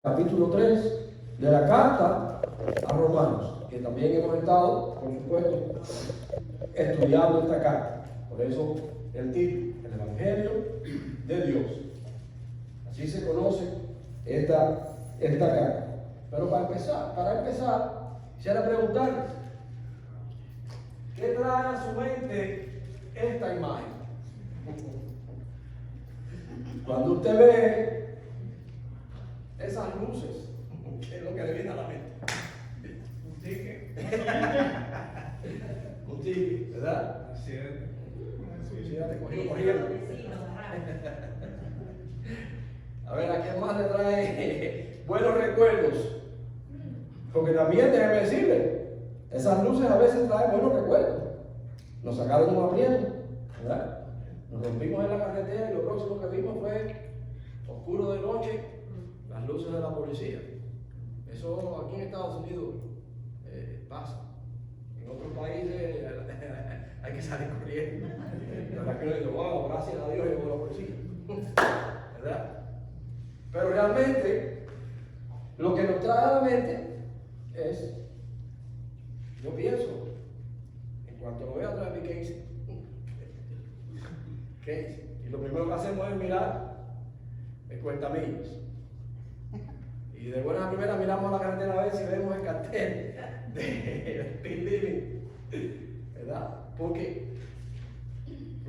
Capítulo 3 de la carta a Romanos, que también hemos estado, por supuesto, estudiando esta carta. Por eso el título, el Evangelio de Dios. Así se conoce esta carta. Pero para empezar, quisiera preguntarles, ¿qué trae a su mente esta imagen? Cuando usted ve esas luces, ¿qué es lo que le viene a la mente? Un tique. Un tique, ¿verdad? Así es. Sí, ya te cogió corriendo. A ver, ¿a quién más le trae buenos recuerdos? Porque también, déjeme decirle, esas luces a veces traen buenos recuerdos. Nos sacaron un aprieto, ¿verdad? Nos rompimos en la carretera y lo próximo que vimos fue oscuro de noche, las luces de la policía. Eso aquí en Estados Unidos pasa. En otros países hay que salir corriendo. La que uno dice, wow, gracias a Dios llegó la policía. ¿Verdad? Pero realmente, lo que nos trae a la mente es, yo pienso, en cuanto lo veo atrás de mi Casey, y lo primero que hacemos es mirar el cuentamillas. Y de buena primera miramos la carretera a ver si vemos el cartel de speed limit, ¿verdad? Porque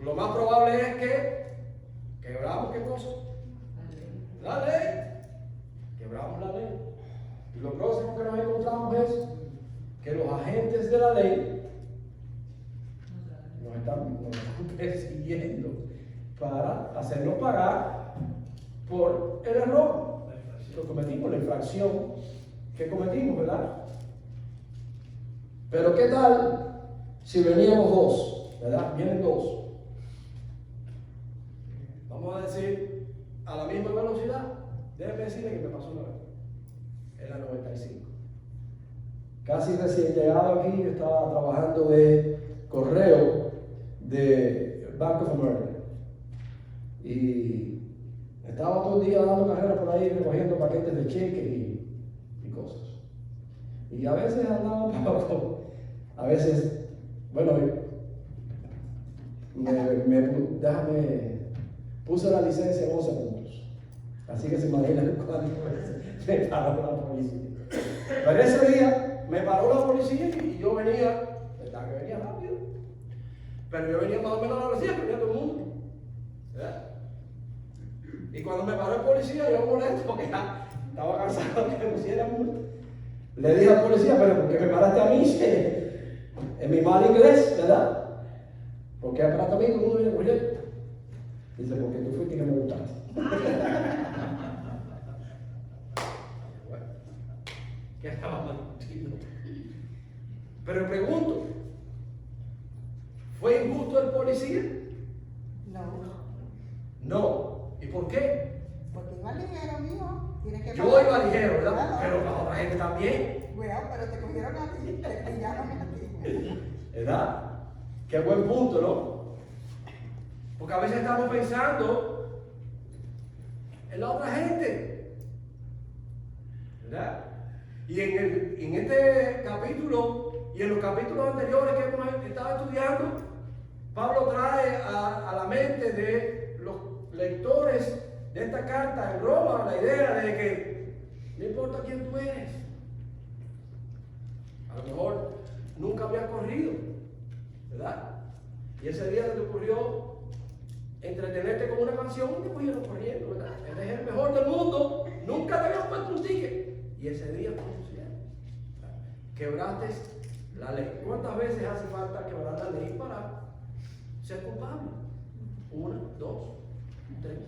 lo más probable es que quebramos ¿qué cosa? La ley. Quebramos la ley. Y lo próximo que nos encontramos es que los agentes de la ley nos están persiguiendo para hacernos pagar por el error que cometimos, la infracción que cometimos, ¿verdad? Pero ¿qué tal si veníamos dos, ¿verdad? Vienen dos. Vamos a decir, a la misma velocidad. Déjenme decirle que me pasó una vez. Era 95. Casi recién llegado aquí, estaba trabajando de correo de Bank of America. Y estaba todo el día dando carreras por ahí, recogiendo paquetes de cheques y cosas. Y a veces andaba un poco, a veces, bueno, puse la licencia en 11 puntos. Así que se imaginan cuánto me paró la policía. Pero ese día me paró la policía y yo venía, ¿verdad que venía rápido? Pero yo venía más o menos a la velocidad que venía todo el mundo. ¿Verdad? Y cuando me paró el policía, yo molesto porque ya estaba cansado de que me pusiera multa. Le dije al policía, pero ¿por qué me paraste a mí? En mi mal inglés, ¿verdad? ¿Por qué me paraste a mí? ¿Cómo viene corriendo? Dice, porque tú fuiste que me gustaste. Bueno, ¿qué estaba mal? Pero pregunto, ¿fue injusto el policía? No. ¿Y por qué? Porque iba ligero, mijo. Tienes que yo iba ligero, ¿verdad? Claro. Pero la otra gente también. Bueno, pero te cogieron a ti, te pillaron a ti. ¿Verdad? Qué buen punto, ¿no? Porque a veces estamos pensando en la otra gente. ¿Verdad? Y en este capítulo y en los capítulos anteriores que hemos estado estudiando, Pablo trae a la mente de los lectores de esta carta en Roma la idea de que no importa quién tú eres. A lo mejor nunca había corrido, ¿verdad? Y ese día se te ocurrió entretenerte con una canción y te cogieron corriendo, ¿verdad? Eres el mejor del mundo, nunca te habían puesto un ticket. Y ese día quebraste la ley. ¿Cuántas veces hace falta quebrar la ley para ser culpable? 1, 2, 3.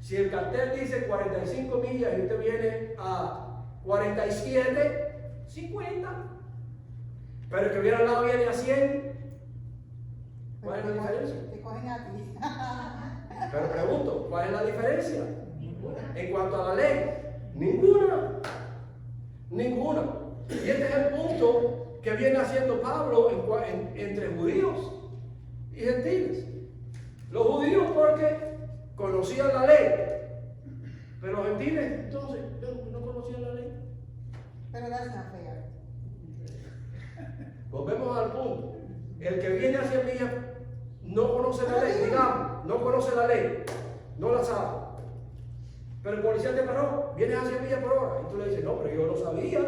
Si el cartel dice 45 millas y usted viene a 47, 50. Pero el que viene al lado viene a 100. ¿Cuál es la diferencia? Te cogen a ti. Pero pregunto, ¿cuál es la diferencia? En cuanto a la ley, ninguna. Ninguna. Y este es el punto que viene haciendo Pablo entre judíos y gentiles. Los judíos porque conocían la ley, Pero los gentiles, entonces, no conocían la ley. Pero that's not fair. Volvemos al punto. El que viene hacia mí no conoce la ley, digamos, no conoce la ley, no la sabe. Pero el policía te paró, viene hacia mí por hora. Y tú le dices, no, pero yo no sabía.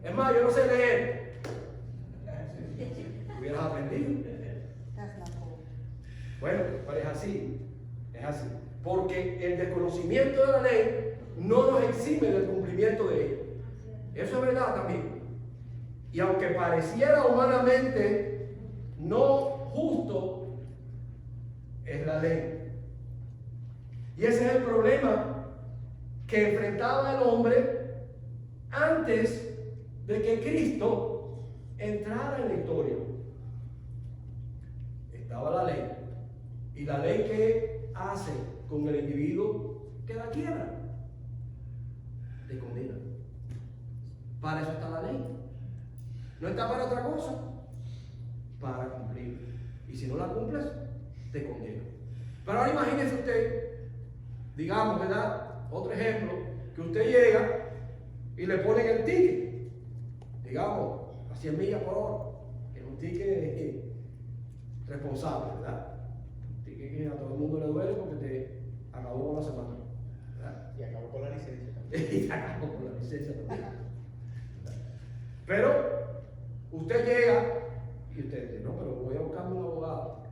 Es más, yo no sé leer. Hubieras aprendido. That's not cool. Bueno, pues es así. Es así. Porque el desconocimiento de la ley no nos exime del cumplimiento de ella. Eso es verdad también. Y aunque pareciera humanamente no justo, es la ley. Y ese es el problema que enfrentaba el hombre antes de que Cristo entrara en la historia. Estaba la ley. ¿Y la ley qué hace con el individuo que la quiebra? Te condena. Para eso está la ley. No está para otra cosa. Para cumplir. Y si no la cumples, te condena. Pero ahora imagínese usted, digamos, ¿verdad? Otro ejemplo, que usted llega y le ponen el ticket, digamos, a 100 millas por hora, que es un ticket responsable, ¿verdad? Un ticket que a todo el mundo le duele porque te acabó con la semana, ¿verdad? Y acabó con la licencia también. Y acabó con la licencia también. Pero usted llega y usted dice, no, pero voy a buscarme un abogado.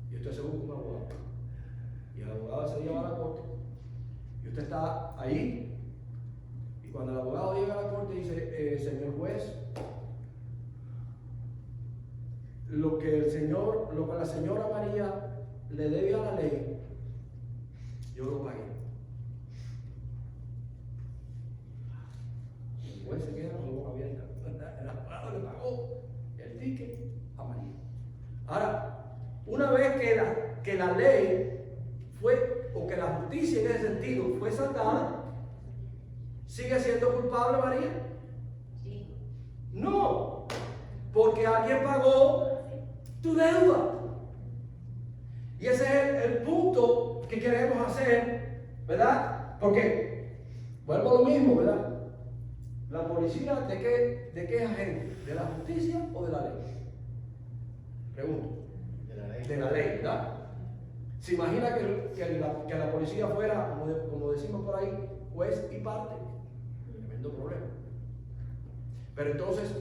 Y usted se busca un abogado. Y el abogado se lleva a la corte. Y usted está ahí. Y cuando el abogado llega a la corte dice, señor juez, lo que la señora María le debe a la ley, yo lo pagué. El juez se queda con la boca abierta. El abogado le pagó el ticket a María. Ahora, una vez que la ley fue, o que la justicia en ese sentido fue saldada, ¿sigue siendo culpable María? Sí. No, porque alguien pagó tu deuda. Y ese es el punto que queremos hacer, ¿verdad? Porque, vuelvo a lo mismo, ¿verdad? ¿La policía de qué es agente? ¿De la justicia o de la ley? Pregunto. De la ley. De la ley, ¿verdad? ¿Se imagina que la policía fuera, como decimos por ahí, juez y parte? Tremendo problema. Pero entonces,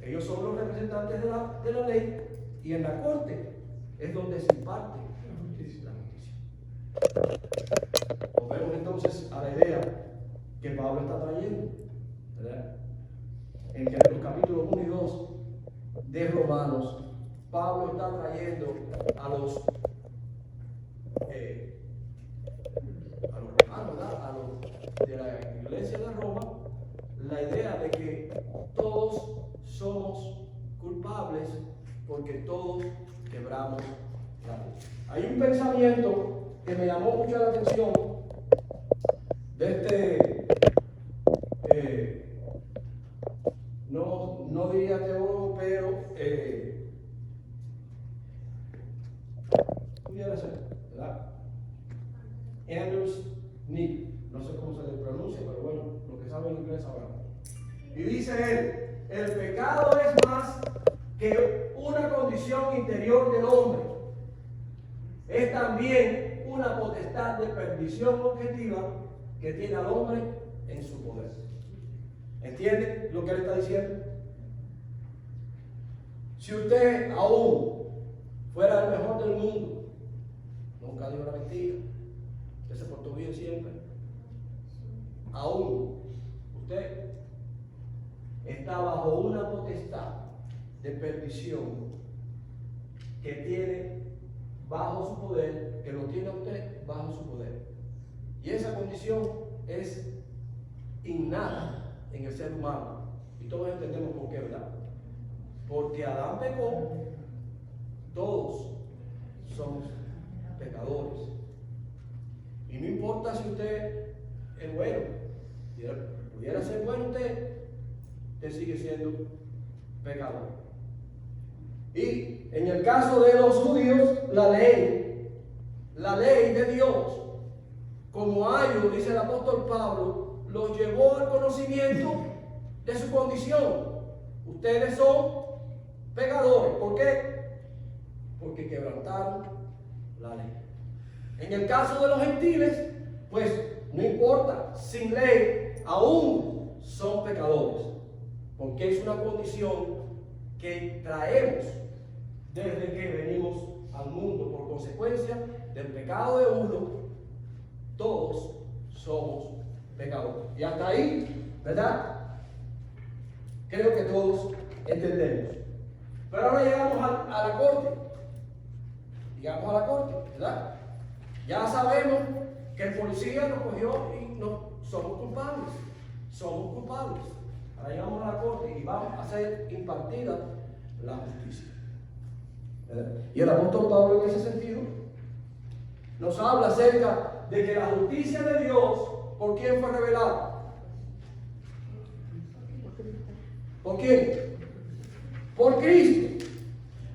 ellos son los representantes de la ley y en la corte es donde se imparte la justicia. Volvemos entonces a la idea que Pablo está trayendo, ¿verdad? En los capítulos 1 y 2 de Romanos, Pablo está trayendo a los romanos, ¿verdad? A los de la iglesia de Roma, la idea de que todos somos culpables porque todos quebramos la ley. Hay un pensamiento que me llamó mucho la atención de no diría teólogo, pero pudiera ser, ¿verdad? Anders Nick, no sé cómo se le pronuncia, pero bueno, lo que saben inglés sabrán. Y dice él, el pecado es más que una condición interior del hombre, es también una potestad de perdición objetiva que tiene al hombre en su poder. ¿Entiende lo que él está diciendo? Si usted aún fuera el mejor del mundo, nunca dijo una mentira, usted se portó bien siempre, aún usted está bajo una potestad de perdición que tiene bajo su poder, que lo tiene usted bajo su poder. Y esa condición es innata en el ser humano. Y todos entendemos por qué, ¿verdad? Porque Adán pecó, todos somos pecadores. Y no importa si usted es bueno, pudiera ser bueno usted sigue siendo pecador. Y en el caso de los judíos, la ley de Dios como ayo, dice el apóstol Pablo, los llevó al conocimiento de su condición. Ustedes son pecadores. ¿Por qué? Porque quebrantaron la ley. En el caso de los gentiles, pues no importa, sin ley, aún son pecadores. Porque es una condición que traemos desde que venimos al mundo. Por consecuencia del pecado de uno, todos somos pecadores. Y hasta ahí, ¿verdad? Creo que todos entendemos. Pero ahora llegamos a la corte. Llegamos a la corte, ¿verdad? Ya sabemos que el policía nos cogió y somos culpables. Somos culpables. Ahora llegamos a la corte y vamos a ser impartida la justicia. ¿Verdad? Y el apóstol Pablo en ese sentido nos habla acerca de que la justicia de Dios, ¿por quién fue revelada? ¿Por quién? Por Cristo.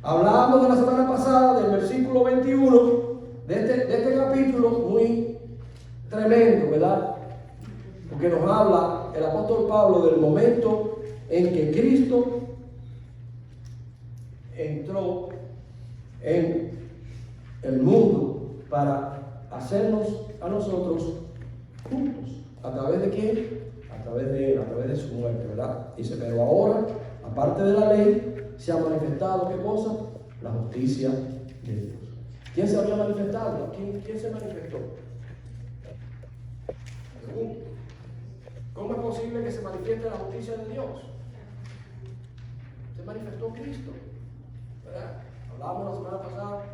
Hablábamos de la semana pasada del versículo 21 de este capítulo muy tremendo, ¿verdad? Porque nos habla el apóstol Pablo del momento en que Cristo entró en el mundo para hacernos a nosotros justos. ¿A través de quién? A través de él, a través de su muerte, ¿verdad? Dice, pero ahora, aparte de la ley, se ha manifestado, ¿qué cosa? La justicia de Dios. ¿Quién se había manifestado? ¿Quién se manifestó? Pregunto. ¿Cómo es posible que se manifieste la justicia de Dios? Se manifestó Cristo, ¿verdad? Hablábamos la semana pasada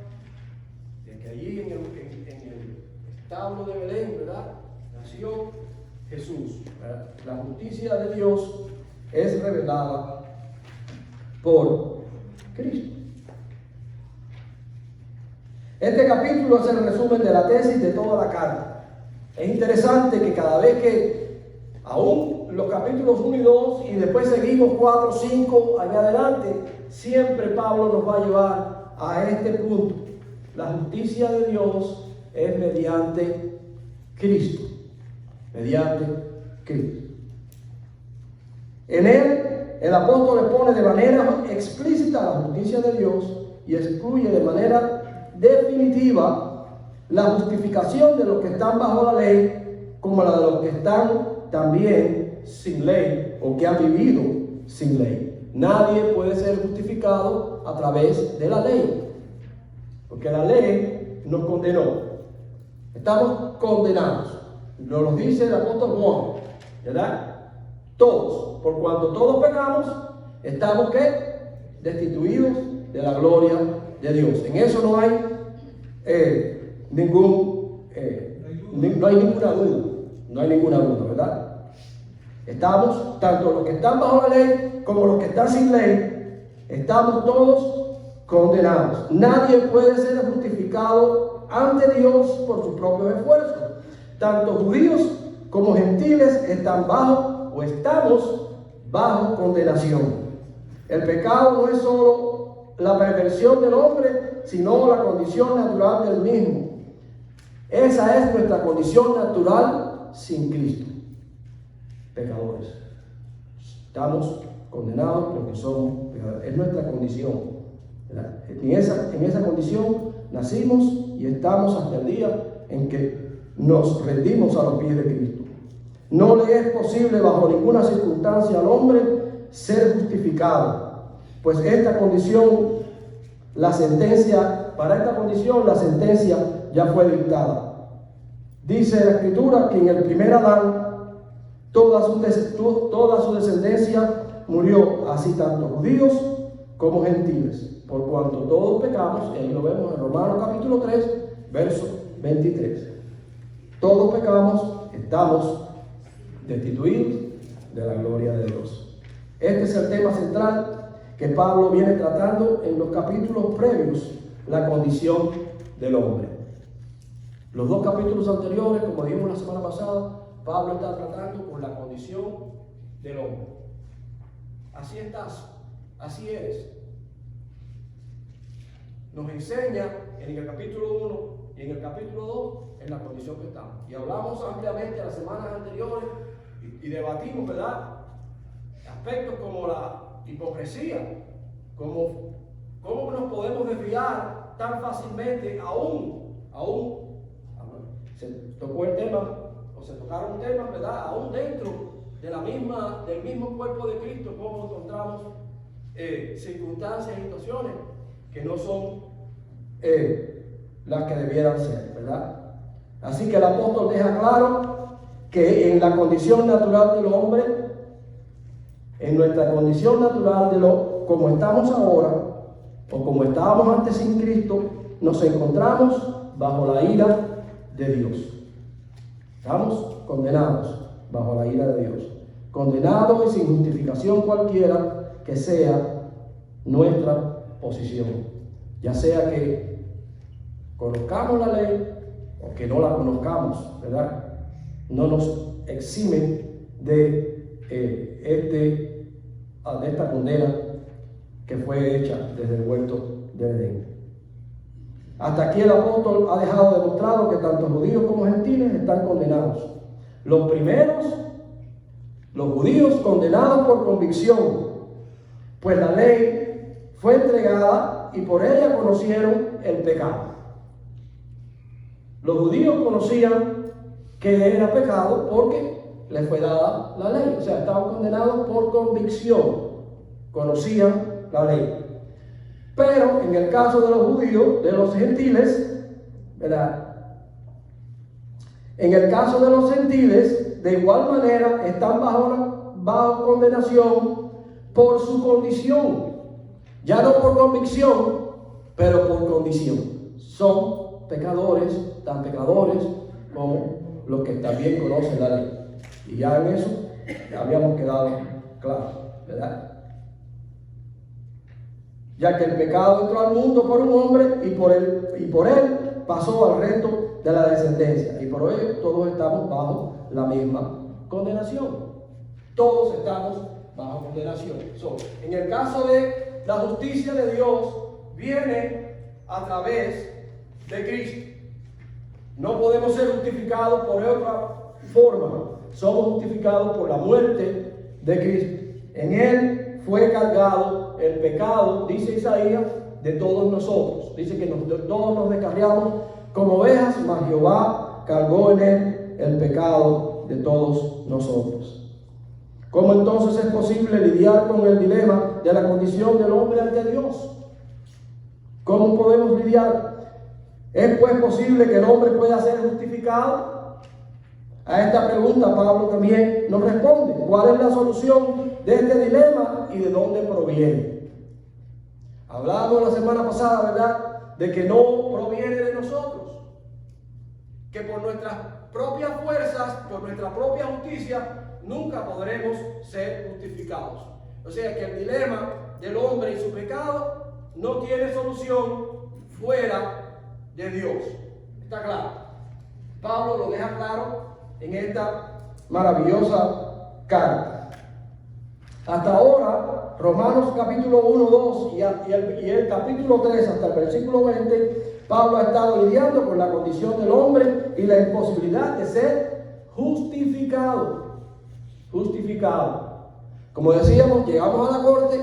de que allí en el establo de Belén, ¿verdad? Nació Jesús, ¿verdad? La justicia de Dios es revelada por Cristo. Este capítulo es el resumen de la tesis de toda la carta. Es interesante que cada vez que, aún los capítulos 1 y 2, y después seguimos 4, 5, allá adelante, siempre Pablo nos va a llevar a este punto. La justicia de Dios es mediante Cristo. Mediante Cristo. En él, el apóstol le pone de manera explícita la justicia de Dios y excluye de manera definitiva la justificación de los que están bajo la ley, como la de los que están también sin ley o que han vivido sin ley. Nadie puede ser justificado a través de la ley, porque la ley nos condenó. Estamos condenados. Nos lo dice el apóstol Juan, ¿verdad? Todos, por cuanto todos pecamos, estamos ¿qué? Destituidos de la gloria de Dios. En eso no hay no hay ninguna duda. No hay ninguna duda, ¿verdad? Estamos, tanto los que están bajo la ley como los que están sin ley, estamos todos condenados. Nadie puede ser justificado ante Dios por sus propios esfuerzos. Tanto judíos como gentiles están bajo o estamos bajo condenación. El pecado no es solo la perversión del hombre, sino la condición natural del mismo. Esa es nuestra condición natural sin Cristo. Pecadores. Estamos condenados porque somos pecadores. Es nuestra condición, ¿verdad? En esa condición nacimos y estamos hasta el día en que nos rendimos a los pies de Cristo. No le es posible bajo ninguna circunstancia al hombre ser justificado, pues esta condición, para esta condición la sentencia ya fue dictada. Dice la Escritura que en el primer Adán toda su descendencia murió, así tanto judíos como gentiles, por cuanto todos pecamos, y ahí lo vemos en Romanos capítulo 3, verso 23. Todos pecamos, estamos destituidos de la gloria de Dios. Este es el tema central que Pablo viene tratando en los capítulos previos, la condición del hombre. Los dos capítulos anteriores, como dijimos la semana pasada, Pablo está tratando con la condición del hombre. Así estás, así eres. Nos enseña en el capítulo 1 y en el capítulo 2 en la condición que estamos. Y hablamos ampliamente las semanas anteriores y debatimos, ¿verdad? Aspectos como la hipocresía, cómo nos podemos desviar tan fácilmente aún se tocó el tema, o se tocaron temas, ¿verdad? Aún dentro de del mismo cuerpo de Cristo, cómo encontramos circunstancias y situaciones que no son las que debieran ser, ¿verdad? Así que el apóstol deja claro que en la condición natural del hombre, en nuestra condición natural como estamos ahora, o como estábamos antes sin Cristo, nos encontramos bajo la ira de Dios. Estamos condenados bajo la ira de Dios. Condenados y sin justificación cualquiera que sea nuestra posición. Ya sea que conozcamos la ley o que no la conozcamos, ¿verdad? No nos eximen de esta condena que fue hecha desde el huerto de Edén. Hasta aquí el apóstol ha dejado demostrado que tanto judíos como gentiles están condenados. Los primeros, los judíos, condenados por convicción, pues la ley fue entregada y por ella conocieron el pecado. Los judíos conocían que era pecado porque les fue dada la ley, o sea, estaban condenados por convicción, conocían la ley. Pero en el caso de los judíos, de los gentiles, ¿verdad? En el caso de los gentiles, de igual manera están bajo condenación por su condición, ya no por convicción, pero por condición. Son pecadores, tan pecadores como los que también conocen la ley. Y ya en eso ya habíamos quedado claros, ¿verdad? Ya que el pecado entró al mundo por un hombre y por él pasó al resto de la descendencia. Y por ello todos estamos bajo la misma condenación. Todos estamos bajo condenación. En el caso de la justicia de Dios, viene a través de Cristo. No podemos ser justificados por otra forma. Somos justificados por la muerte de Cristo. En Él fue cargado el pecado, dice Isaías, de todos nosotros. Dice que todos nos descarriamos como ovejas, mas Jehová cargó en Él el pecado de todos nosotros. ¿Cómo entonces es posible lidiar con el dilema de la condición del hombre ante Dios? ¿Cómo podemos lidiar? ¿Es pues posible que el hombre pueda ser justificado? A esta pregunta Pablo también nos responde. ¿Cuál es la solución de este dilema y de dónde proviene? Hablábamos la semana pasada, ¿verdad?, de que no proviene de nosotros, que por nuestras propias fuerzas, por nuestra propia justicia, nunca podremos ser justificados. O sea que el dilema del hombre y su pecado no tiene solución fuera de Dios. ¿Está claro? Pablo lo deja claro en esta maravillosa carta. Hasta ahora, Romanos capítulo 1, 2 y el capítulo 3 hasta el versículo 20, Pablo ha estado lidiando con la condición del hombre y la imposibilidad de ser justificado. Justificado. Como decíamos, llegamos a la corte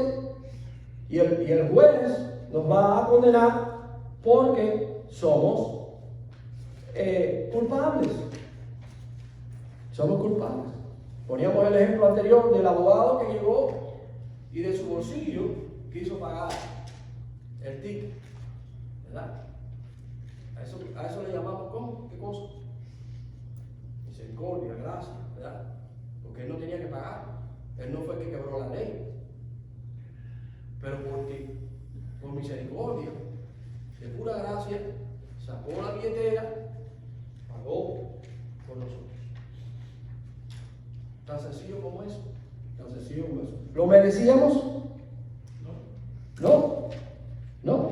y el juez nos va a condenar porque somos culpables. Somos culpables. Poníamos el ejemplo anterior del abogado que llegó y de su bolsillo quiso pagar el ticket, ¿verdad? A eso le llamamos, ¿cómo? ¿Qué cosa? Misericordia, gracia, ¿verdad? Porque él no tenía que pagar. Él no fue el que quebró la ley. Pero porque por misericordia, de pura gracia, sacó la billetera, pagó por nosotros. Tan sencillo como eso. Tan sencillo como eso. ¿Lo merecíamos? No. No.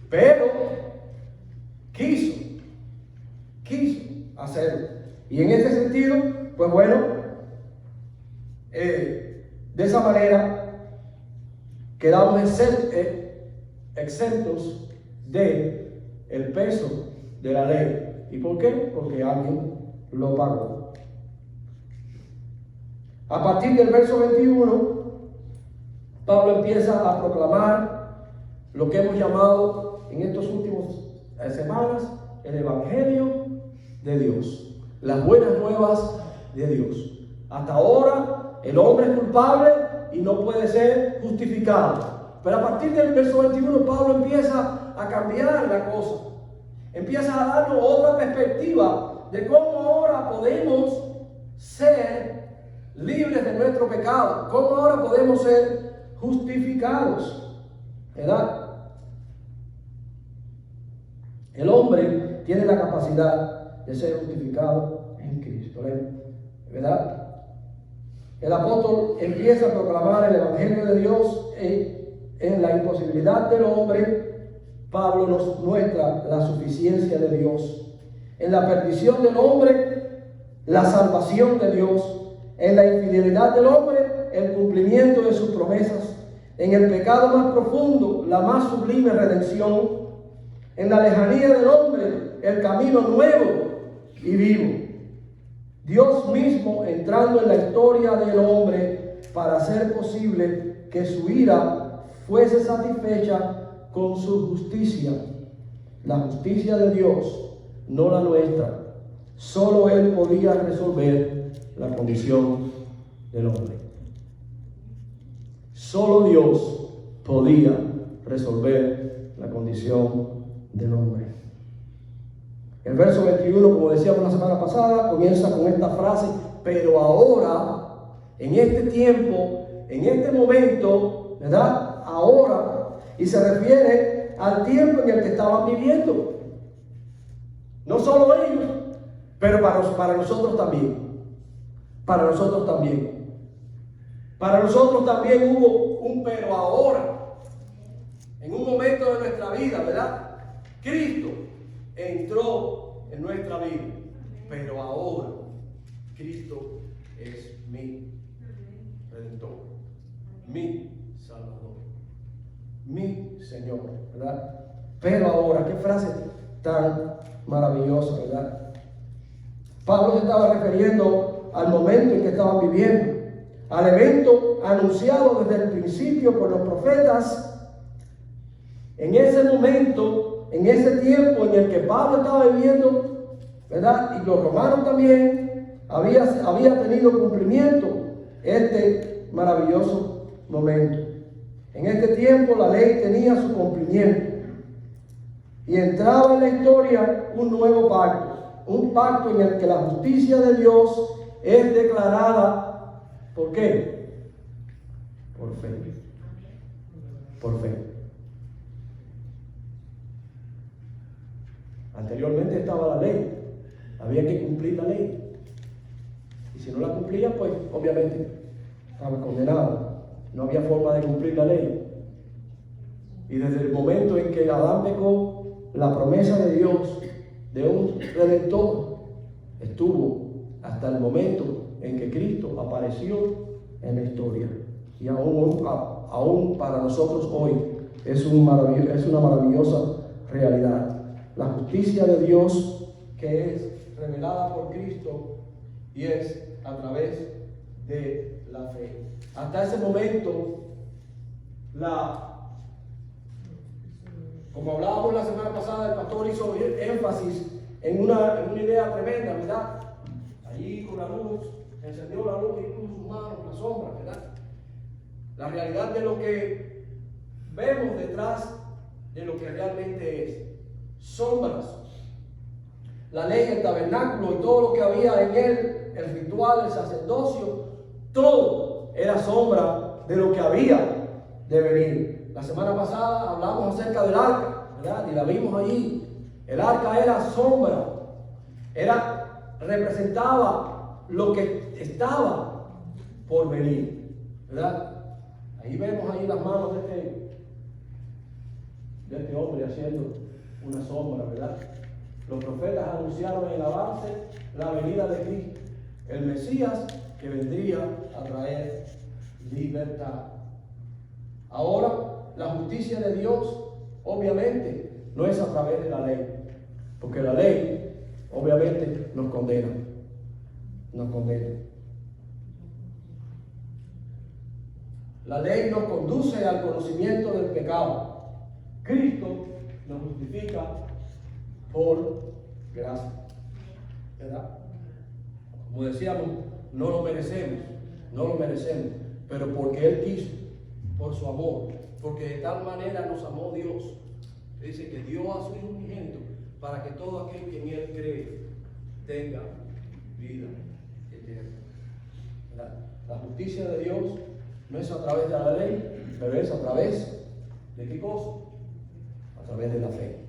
Pero quiso hacerlo. Y en ese sentido, pues bueno, de esa manera quedamos exentos de el peso de la ley. ¿Y por qué? Porque alguien lo pagó. A partir del verso 21, Pablo empieza a proclamar lo que hemos llamado en estos últimos semanas el Evangelio de Dios, las buenas nuevas de Dios. Hasta ahora el hombre es culpable y no puede ser justificado. Pero a partir del verso 21 Pablo empieza a cambiar la cosa. Empieza a darnos otra perspectiva de cómo ahora podemos ser libres de nuestro pecado. Cómo ahora podemos ser justificados. ¿Verdad? El hombre tiene la capacidad de ser justificado en Cristo. ¿Verdad? El apóstol empieza a proclamar el Evangelio de Dios en la imposibilidad del hombre. Pablo nos muestra la suficiencia de Dios. En la perdición del hombre, la salvación de Dios. En la infidelidad del hombre, el cumplimiento de sus promesas. En el pecado más profundo, la más sublime redención. En la lejanía del hombre, el camino nuevo y vivo. Dios mismo entrando en la historia del hombre para hacer posible que su ira fuese satisfecha con su justicia. La justicia de Dios, no la nuestra. Solo Él podía resolver la condición del hombre. Solo Dios podía resolver la condición del hombre. El verso 21, como decíamos la semana pasada, comienza con esta frase: pero ahora, en este tiempo, en este momento, ¿verdad? Ahora, y se refiere al tiempo en el que estaban viviendo. No solo ellos, pero para nosotros también. Para nosotros también. Para nosotros también hubo un pero ahora. En un momento de nuestra vida, ¿verdad? Cristo entró en nuestra vida, pero ahora Cristo es mi Redentor, mi Salvador, mi Señor, ¿verdad? Pero ahora, qué frase tan maravillosa, ¿verdad? Pablo se estaba refiriendo al momento en que estaban viviendo, al evento anunciado desde el principio por los profetas. En ese momento, en ese tiempo en el que Pablo estaba viviendo, ¿verdad? Y los romanos también, había tenido cumplimiento este maravilloso momento. En este tiempo la ley tenía su cumplimiento. Y entraba en la historia un nuevo pacto. Un pacto en el que la justicia de Dios es declarada. ¿Por qué? Por fe. Por fe. Anteriormente estaba la ley, había que cumplir la ley, y si no la cumplía, pues obviamente estaba condenado. No había forma de cumplir la ley. Y desde el momento en que Adán pecó, la promesa de Dios de un Redentor estuvo hasta el momento en que Cristo apareció en la historia. Y aún para nosotros hoy es una maravillosa realidad. La justicia de Dios que es revelada por Cristo y es a través de la fe. Hasta ese momento, como hablábamos la semana pasada, el pastor hizo énfasis en una idea tremenda, ¿verdad? Allí con la luz, encendió la luz y puso sus manos en la sombra, ¿verdad? La realidad de lo que vemos detrás de lo que realmente es. Sombras. La ley, el tabernáculo y todo lo que había en él, el ritual, el sacerdocio, todo era sombra de lo que había de venir. La semana pasada hablamos acerca del arca, ¿verdad? Y la vimos allí. El arca era sombra, representaba lo que estaba por venir, ¿verdad? Ahí vemos ahí las manos de este hombre haciendo una sombra, ¿verdad? Los profetas anunciaron en el avance la venida de Cristo, el Mesías que vendría a traer libertad. Ahora, la justicia de Dios, obviamente, no es a través de la ley, porque la ley obviamente nos condena, nos condena. La ley nos conduce al conocimiento del pecado. Cristo nos justifica por gracia, ¿verdad? Como decíamos, no lo merecemos, pero porque Él quiso, por su amor, porque de tal manera nos amó Dios, dice que dio a su Hijo unigénito para que todo aquel que en Él cree tenga vida eterna. ¿Verdad? La justicia de Dios no es a través de la ley, pero es a través de ¿qué cosa? A través de la fe,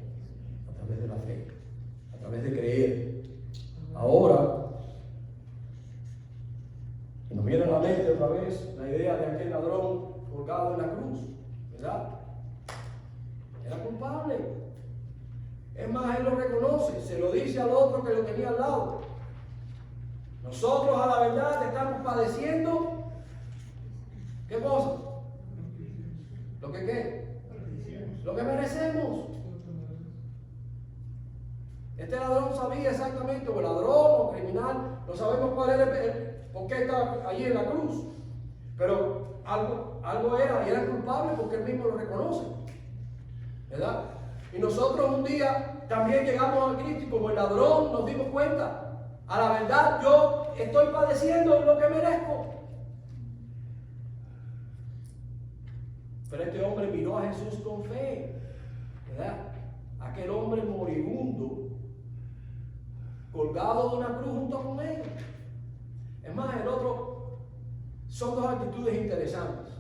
a través de la fe, a través de creer. Ahora, nos viene a la mente otra vez la idea de aquel ladrón colgado en la cruz, ¿verdad? Era culpable. Es más, él lo reconoce, se lo dice al otro que lo tenía al lado. Nosotros a la verdad estamos padeciendo, ¿qué cosa? ¿Lo que qué? Lo que merecemos. Este ladrón sabía exactamente, o ladrón o criminal, no sabemos cuál era por qué está allí en la cruz. Pero algo era, y era culpable porque él mismo lo reconoce. ¿Verdad? Y nosotros un día también llegamos a Cristo y como el ladrón nos dimos cuenta, a la verdad yo estoy padeciendo lo que merezco. Pero este hombre miró a Jesús con fe, ¿verdad? Aquel hombre moribundo, colgado de una cruz junto con él. Es más, el otro, son dos actitudes interesantes,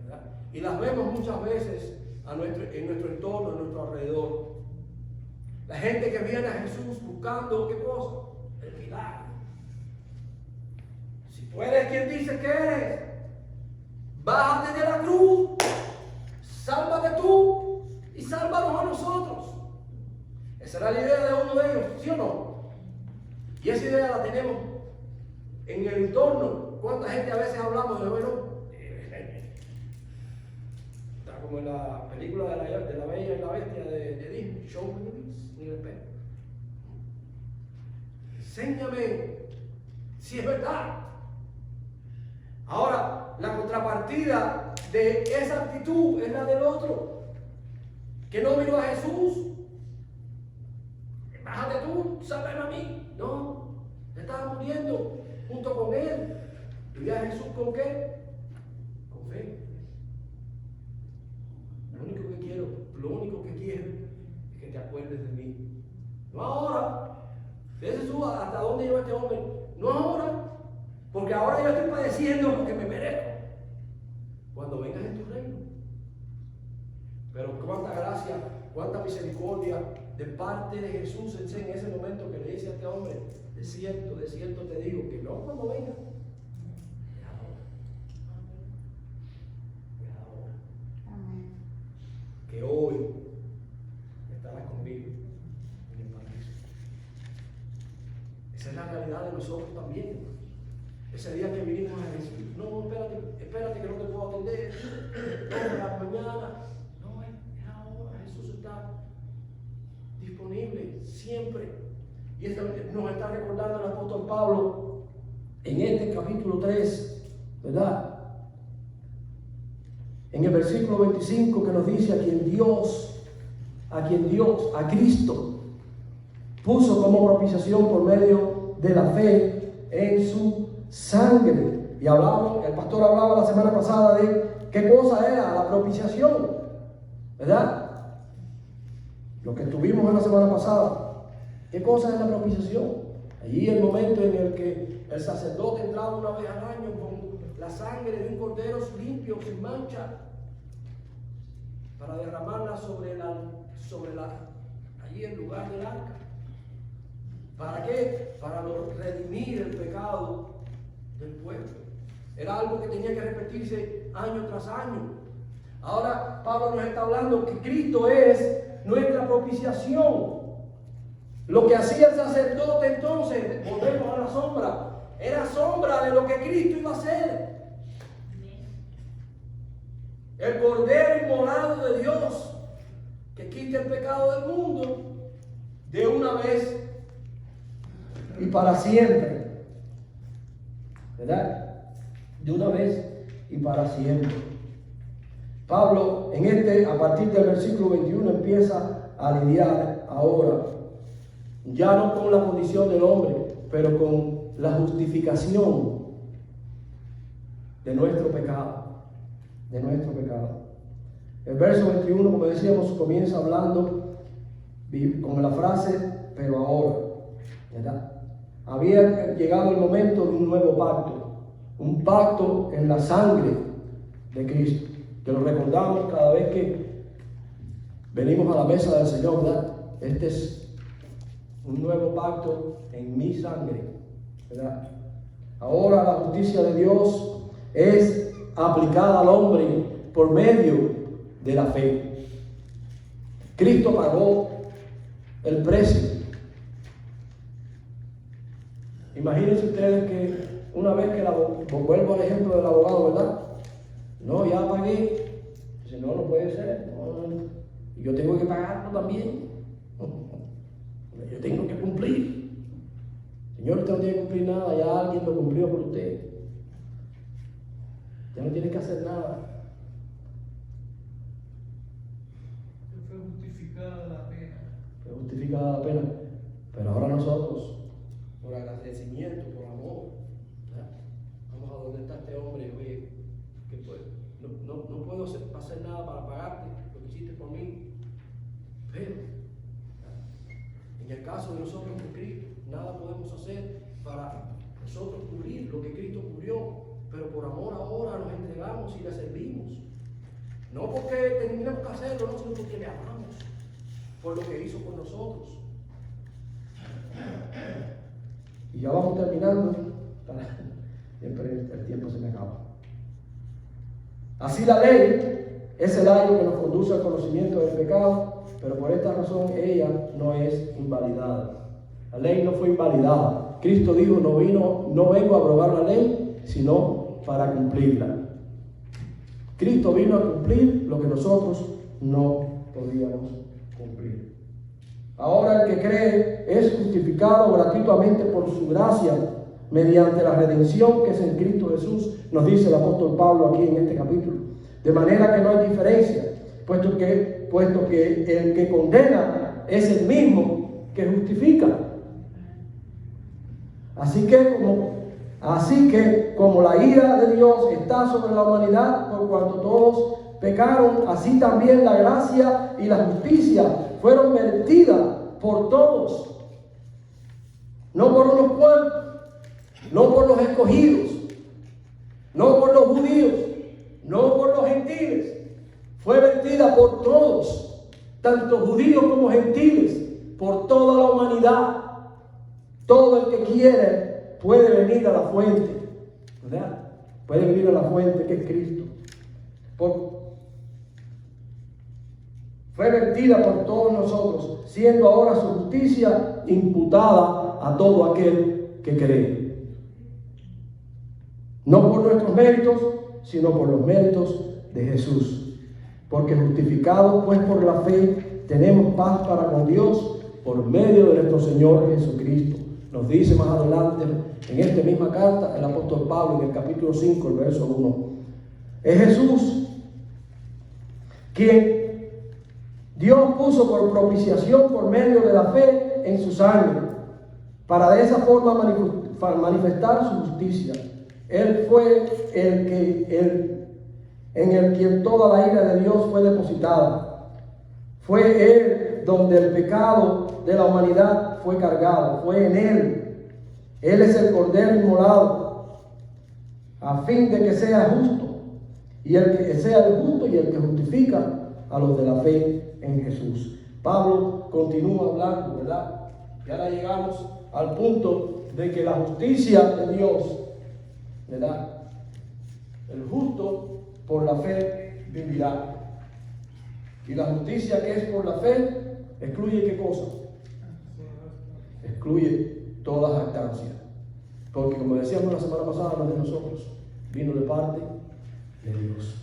¿verdad? Y las vemos muchas veces en nuestro entorno, en nuestro alrededor. La gente que viene a Jesús buscando, ¿qué cosa? El milagro. Si tú eres quien dice que eres, bájate de la cruz, sálvate tú y sálvanos a nosotros. Esa era la idea de uno de ellos, ¿sí o no? Y esa idea la tenemos en el entorno. ¿Cuánta gente a veces hablamos de, bueno, está como en la película de la Bella y la Bestia de Disney, show me ni el espejo. Enséñame si es verdad. Ahora, la contrapartida de esa actitud es la del otro, que no miró a Jesús. Bájate tú, sálvame a mí. No, te estaba muriendo junto con él. ¿Y vi a Jesús con qué? Con fe. Lo único que quiero es que te acuerdes de mí. No ahora. Fíjese tú hasta dónde lleva este hombre. No ahora, porque ahora yo estoy padeciendo porque me merezco. Cuando vengas en tu reino. Pero cuánta gracia, cuánta misericordia de parte de Jesús en ese momento que le dice a este hombre: de cierto te digo que no cuando venga. Que hoy estarás conmigo en el paraíso. Esa es la realidad de nosotros también. Ese día que vinimos a Jesús, no, espérate que no te puedo atender, no, mañana, no, es ahora. Jesús está disponible siempre. Y esto nos está recordando el apóstol Pablo en este capítulo 3, ¿verdad? En el versículo 25 que nos dice a Cristo puso como propiciación por medio de la fe en su sangre. Y el pastor hablaba la semana pasada de qué cosa era la propiciación, ¿verdad? Lo que estuvimos en la semana pasada. ¿Qué cosa es la propiciación? Allí el momento en el que el sacerdote entraba una vez al año con la sangre de un cordero limpio, sin mancha, para derramarla allí en lugar del arca. ¿Para qué? Para redimir el pecado del pueblo. Era algo que tenía que repetirse año tras año. Ahora Pablo nos está hablando que Cristo es nuestra propiciación. Lo que hacía el sacerdote entonces, volvemos a la sombra, era sombra de lo que Cristo iba a hacer. El Cordero inmolado de Dios, que quite el pecado del mundo de una vez y para siempre. ¿Verdad? De una vez y para siempre. Pablo a partir del versículo 21 empieza a lidiar ahora, ya no con la condición del hombre, pero con la justificación de nuestro pecado. De nuestro pecado. El verso 21, como decíamos, comienza hablando con la frase, pero ahora, ¿verdad? Había llegado el momento de un nuevo pacto, un pacto en la sangre de Cristo, que lo recordamos cada vez que venimos a la mesa del Señor, ¿verdad? Este es un nuevo pacto en mi sangre, ¿verdad? Ahora la justicia de Dios es aplicada al hombre por medio de la fe. Cristo pagó el precio. Imagínense ustedes que una vez que vuelvo al ejemplo del abogado, ¿verdad? No, ya pagué. Si no, no puede ser. No. Y yo tengo que pagarlo también. Yo tengo que cumplir. Señor, usted no tiene que cumplir nada, ya alguien lo cumplió por usted. Ya no tiene que hacer nada. Fue justificada la pena. Fue justificada la pena. Pero ahora nosotros, por agradecimiento, por amor, ¿verdad? Vamos a donde está este hombre, oye, que pues, no puedo hacer nada para pagarte lo que hiciste por mí. Pero, en el caso de nosotros con Cristo, nada podemos hacer para nosotros cubrir lo que Cristo cubrió. Pero por amor ahora nos entregamos y le servimos. No porque tengamos que hacerlo, no, sino porque le amamos por lo que hizo por nosotros. Y ya vamos terminando. Siempre el tiempo se me acaba. Así la ley es el ayo que nos conduce al conocimiento del pecado, pero por esta razón ella no es invalidada. La ley no fue invalidada. Cristo dijo, no vengo a aprobar la ley, sino para cumplirla. Cristo vino a cumplir lo que nosotros no podíamos cumplir. Ahora el que cree es justificado gratuitamente por su gracia mediante la redención que es en Cristo Jesús, nos dice el apóstol Pablo aquí en este capítulo. De manera que no hay diferencia, puesto que el que condena es el mismo que justifica. Así que como la ira de Dios está sobre la humanidad por cuanto todos pecaron, así también la gracia y la justicia fueron vertidas por todos, no por unos cuantos, no por los escogidos, no por los judíos, no por los gentiles, fue vertida por todos, tanto judíos como gentiles, por toda la humanidad. Todo el que quiere puede venir a la fuente, ¿verdad? Puede venir a la fuente que es Cristo. Fue vertida por todos nosotros, siendo ahora su justicia imputada a todo aquel que cree. No por nuestros méritos, sino por los méritos de Jesús. Porque justificados pues por la fe, tenemos paz para con Dios por medio de nuestro Señor Jesucristo. Nos dice más adelante en esta misma carta el apóstol Pablo en el capítulo 5, el verso 1. Es Jesús quien Dios puso por propiciación por medio de la fe en su sangre, para de esa forma manifestar su justicia. Él fue en el quien toda la ira de Dios fue depositada. Fue Él donde el pecado de la humanidad fue cargado. Fue en Él. Él es el Cordero inmolado, a fin de que sea justo, y el que sea el justo y el que justifica a los de la fe en Jesús. Pablo continúa hablando, ¿verdad? Y ahora llegamos al punto de que la justicia de Dios, ¿verdad? El justo por la fe vivirá. Y la justicia que es por la fe excluye ¿qué cosa? Excluye toda jactancia. Porque como decíamos la semana pasada, no de nosotros, vino de parte de Dios.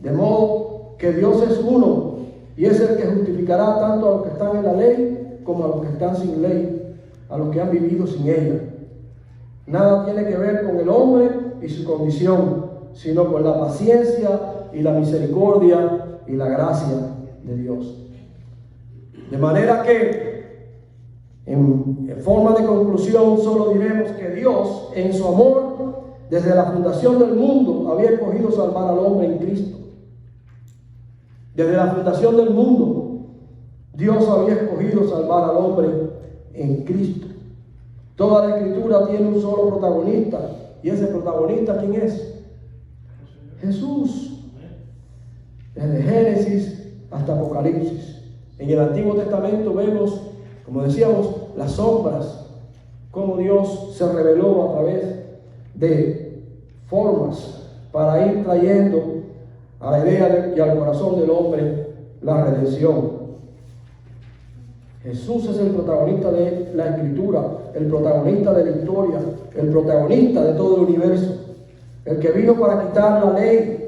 De modo que Dios es uno y es el que justificará tanto a los que están en la ley como a los que están sin ley, a los que han vivido sin ella. Nada tiene que ver con el hombre y su condición, sino con la paciencia y la misericordia y la gracia de Dios. De manera que, en forma de conclusión, solo diremos que Dios, en su amor, desde la fundación del mundo, había escogido salvar al hombre en Cristo. Desde la fundación del mundo, Dios había escogido salvar al hombre en Cristo. Toda la Escritura tiene un solo protagonista. ¿Y ese protagonista quién es? Jesús. Desde Génesis hasta Apocalipsis. En el Antiguo Testamento vemos, como decíamos, las sombras, cómo Dios se reveló a través de formas para ir trayendo a la idea y al corazón del hombre la redención. Jesús es el protagonista de la Escritura, el protagonista de la historia, el protagonista de todo el universo, el que vino para quitar la ley.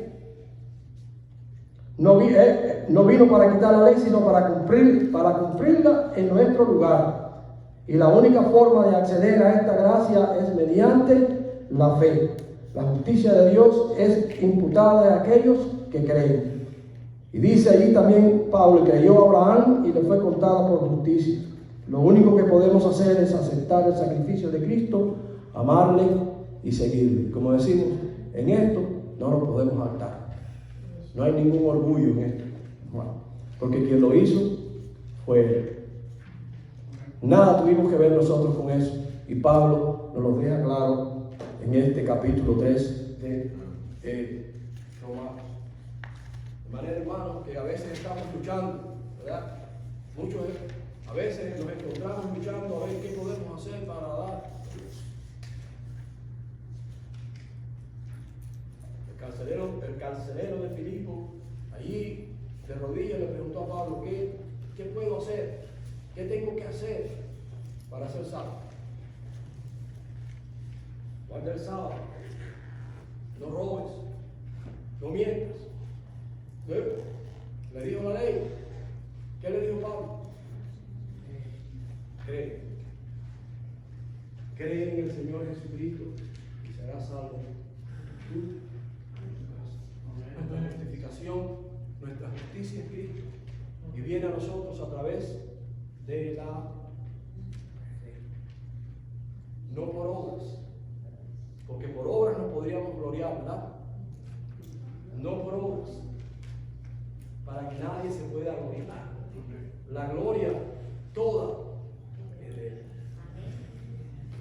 No vino para quitar la ley, sino para cumplirla en nuestro lugar. Y la única forma de acceder a esta gracia es mediante la fe. La justicia de Dios es imputada a aquellos que creen. Y dice allí también Pablo, creyó a Abraham y le fue contada por justicia. Lo único que podemos hacer es aceptar el sacrificio de Cristo, amarle y seguirle. Como decimos, en esto no nos podemos hartar. No hay ningún orgullo en esto. Bueno, porque quien lo hizo fue Él. Nada tuvimos que ver nosotros con eso. Y Pablo nos lo deja claro en este capítulo 3 de Romanos. De manera, hermanos, que a veces estamos luchando, ¿verdad? Muchos a veces nos encontramos luchando a ver qué podemos hacer para dar. El carcelero de Filipo, allí de rodillas le preguntó a Pablo, ¿qué puedo hacer? ¿Qué tengo que hacer para ser salvo? Guarda el sábado, no robes, no mientas. Le dijo la ley. ¿Qué le dijo Pablo? Cree. Cree en el Señor Jesucristo y serás salvo tú y tu casa. Nuestra justificación, nuestra justicia es Cristo y viene a nosotros a través de la fe. No por obras, porque por obras nos podríamos gloriar, ¿verdad? No por obras, para que nadie se pueda gloriar. La gloria toda es de Él.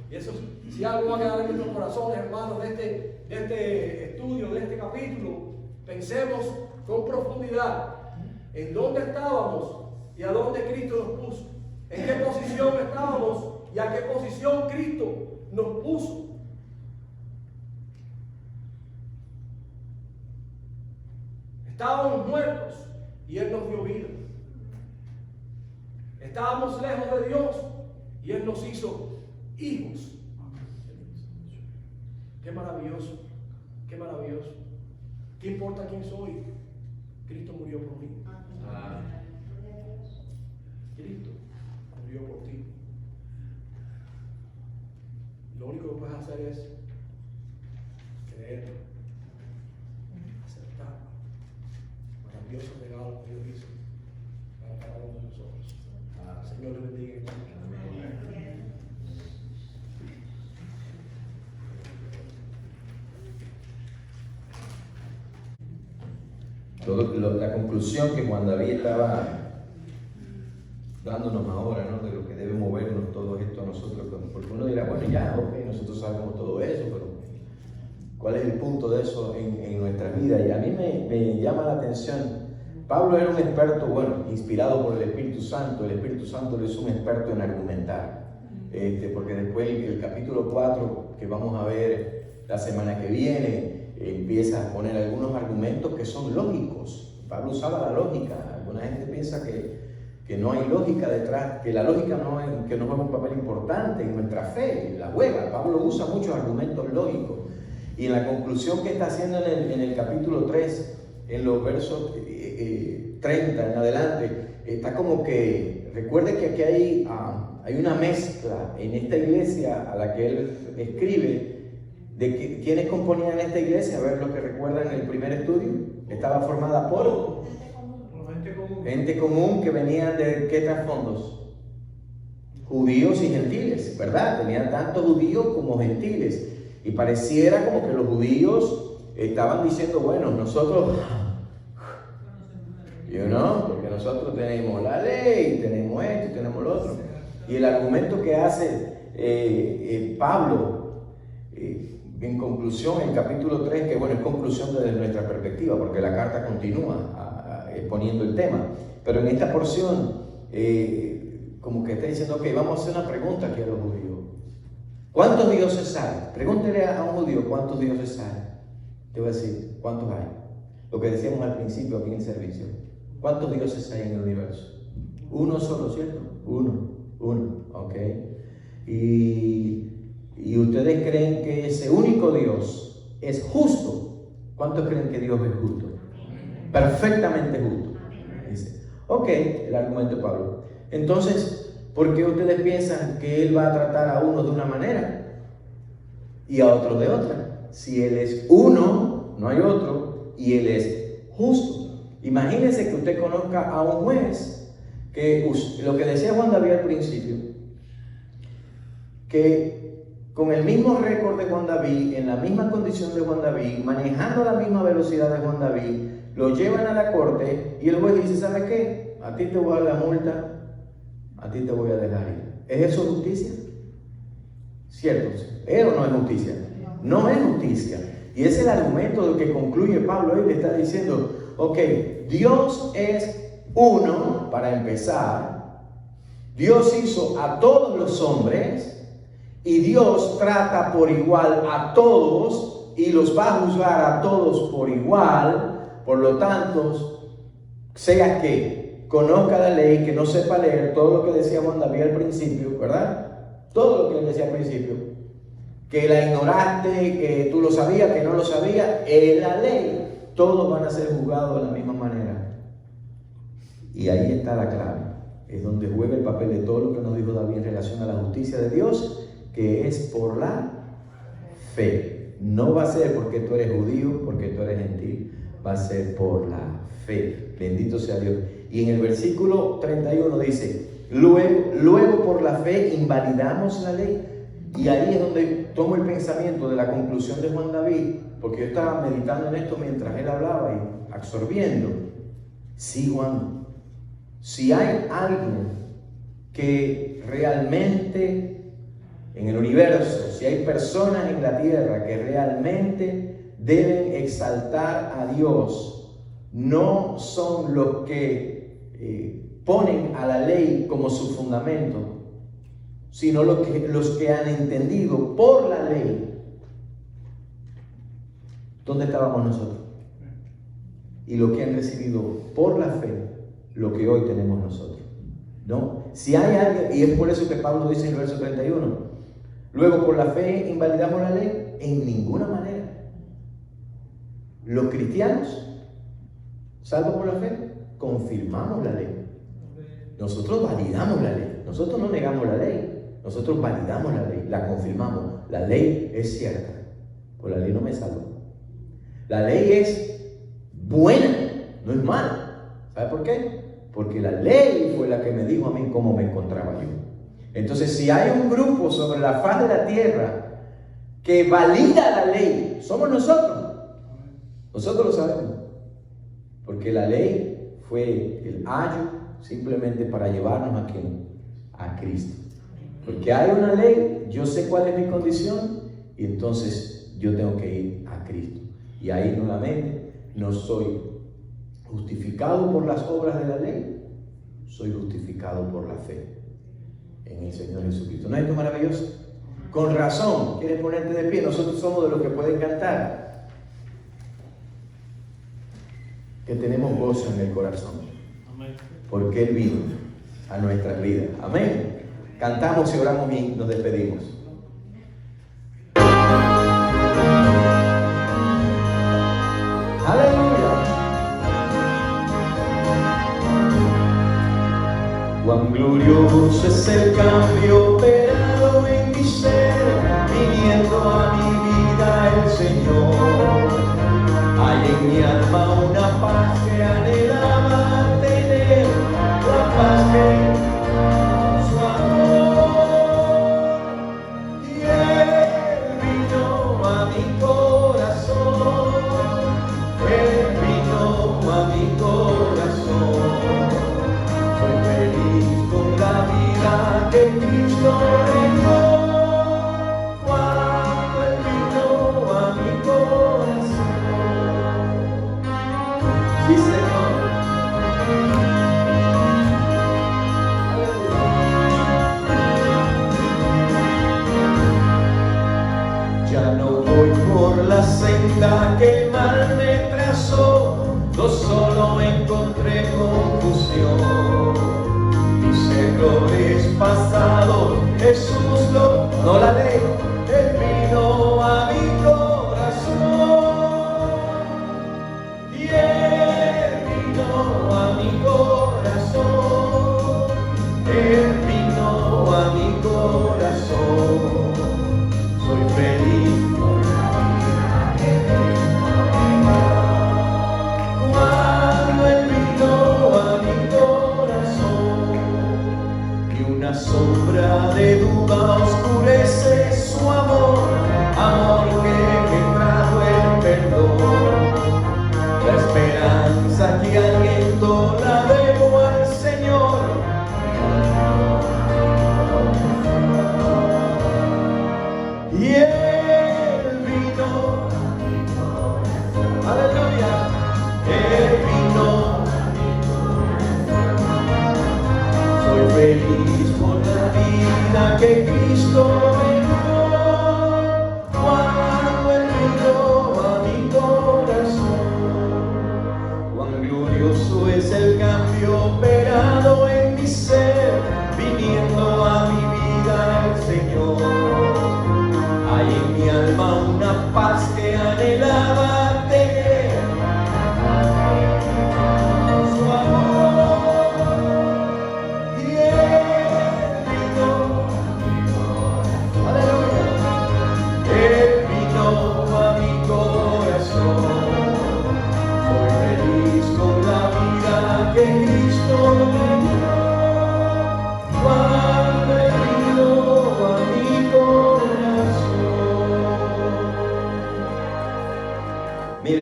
Y eso, si algo va a quedar en nuestros corazones, hermanos, de este estudio, de este capítulo, pensemos con profundidad en dónde estábamos y a dónde Cristo nos puso. En qué posición estábamos y a qué posición Cristo nos puso. Estábamos muertos y Él nos dio vida. Estábamos lejos de Dios y Él nos hizo hijos. Qué maravilloso, qué maravilloso. ¿Qué importa quién soy? Cristo murió por mí. Cristo murió por ti. Lo único que puedes hacer es creer, aceptar. Maravilloso regalo que Dios hizo para cada uno de nosotros. Señor, le bendiga. La conclusión que Juan David estaba dándonos ahora, ¿no? De lo que debe movernos todo esto a nosotros, porque uno dirá, bueno, ya, ok, nosotros sabemos todo eso, pero ¿cuál es el punto de eso en nuestra vida? Y a mí me llama la atención. Pablo era un experto, bueno, inspirado por el Espíritu Santo lo hizo un experto en argumentar, porque después el capítulo 4 que vamos a ver la semana que viene, empieza a poner algunos argumentos que son lógicos. Pablo usaba la lógica. Alguna gente piensa que no hay lógica detrás, que la lógica que no juega un papel importante en nuestra fe, la juega. Pablo usa muchos argumentos lógicos. Y en la conclusión que está haciendo en el capítulo 3, en los versos 30 en adelante, está como que, recuerde que aquí hay una mezcla en esta iglesia a la que él escribe, de quiénes componían esta iglesia. A ver lo que recuerdan en el primer estudio. Estaba formada por gente común que venían de ¿qué trasfondos? Judíos y gentiles, ¿verdad? Tenían tanto judíos como gentiles. Y pareciera como que los judíos estaban diciendo, bueno, nosotros, porque nosotros tenemos la ley, tenemos esto, tenemos lo otro. Y el argumento que hace Pablo, en conclusión, en capítulo 3, que bueno, es conclusión desde nuestra perspectiva, porque la carta continúa exponiendo el tema, pero en esta porción, como que está diciendo, ok, vamos a hacer una pregunta aquí a los judíos. ¿Cuántos dioses hay? Pregúntele a un judío, ¿cuántos dioses hay? Te voy a decir, ¿cuántos hay? Lo que decíamos al principio aquí en el servicio. ¿Cuántos dioses hay en el universo? Uno solo, ¿cierto? Uno, ok. Y ustedes creen que ese único Dios es justo. ¿Cuántos creen que Dios es justo? Perfectamente justo. Dice, ok, el argumento de Pablo. Entonces, ¿por qué ustedes piensan que Él va a tratar a uno de una manera y a otro de otra? Si Él es uno, no hay otro, y Él es justo. Imagínense que usted conozca a un juez, que lo que decía Juan David al principio, que con el mismo récord de Juan David, en la misma condición de Juan David, manejando la misma velocidad de Juan David, lo llevan a la corte y el juez dice, ¿sabe qué? A ti te voy a dar la multa, a ti te voy a dejar ir. ¿Es eso justicia? ¿Cierto? ¿Es o no es justicia? No es justicia. Y ese es el argumento del que concluye Pablo. Él le está diciendo, ok, Dios es uno, para empezar. Dios hizo a todos los hombres y Dios trata por igual a todos y los va a juzgar a todos por igual. Por lo tanto, sea que conozca la ley, que no sepa leer, todo lo que decía Juan David al principio, ¿verdad? Todo lo que él decía al principio, que la ignoraste, que tú lo sabías, que no lo sabías, en la ley, todos van a ser juzgados de la misma manera. Y ahí está la clave, es donde juega el papel de todo lo que nos dijo David en relación a la justicia de Dios, que es por la fe. No va a ser porque tú eres judío, porque tú eres gentil, va a ser por la fe. Bendito sea Dios. Y en el versículo 31 dice, luego por la fe invalidamos la ley. Y ahí es donde tomo el pensamiento de la conclusión de Juan David, porque yo estaba meditando en esto mientras él hablaba y absorbiendo. Sí, Juan, si hay alguien que realmente en el universo, si hay personas en la tierra que realmente deben exaltar a Dios, no son los que ponen a la ley como su fundamento, sino los que han entendido por la ley. ¿Dónde estábamos nosotros? Y los que han recibido por la fe lo que hoy tenemos nosotros, ¿no? Si hay alguien, y es por eso que Pablo dice en el verso 31, luego por la fe invalidamos la ley, en ninguna manera. Los cristianos, salvo por la fe, confirmamos la ley. Nosotros validamos la ley. Nosotros no negamos la ley. Nosotros validamos la ley, la confirmamos. La ley es cierta. Por la ley no me salvo. La ley es buena, no es mala. ¿Sabe por qué? Porque la ley fue la que me dijo a mí cómo me encontraba yo. Entonces, si hay un grupo sobre la faz de la tierra que valida la ley, somos nosotros. Nosotros lo sabemos. Porque la ley fue el ayo simplemente para llevarnos a ¿quién? A Cristo. Porque hay una ley, yo sé cuál es mi condición y entonces yo tengo que ir a Cristo. Y ahí nuevamente no soy justificado por las obras de la ley, soy justificado por la fe en el Señor Jesucristo. ¿No es esto maravilloso? Con razón, ¿quieres ponerte de pie? Nosotros somos de los que pueden cantar, que tenemos gozo en el corazón, porque Él vino a nuestras vidas. Amén. Cantamos y oramos y nos despedimos. Aleluya. Glorioso es el cambio operado en mi ser, viniendo a mi vida el Señor. Hay en mi alma una paz que anhelaba tener, la paz que su amor. Y Él vino a mi corazón, Él vino a mi corazón. Soy feliz con la vida que Cristo dejó, cuando Él vino a mi corazón. Sí, Señor. Ya no voy por la senda que el mal me trazó, no solo encontré confusión. Mis errores pasados, Jesús no la ley, Él vino a mi corazón. Y Él vino a mi corazón, Él vino a mi corazón. Soy feliz cuando Él vino a mi corazón. Y una sombra de duda oscurece su amor, amor que trajo el perdón. La esperanza que aliento la debo al Señor. Y Él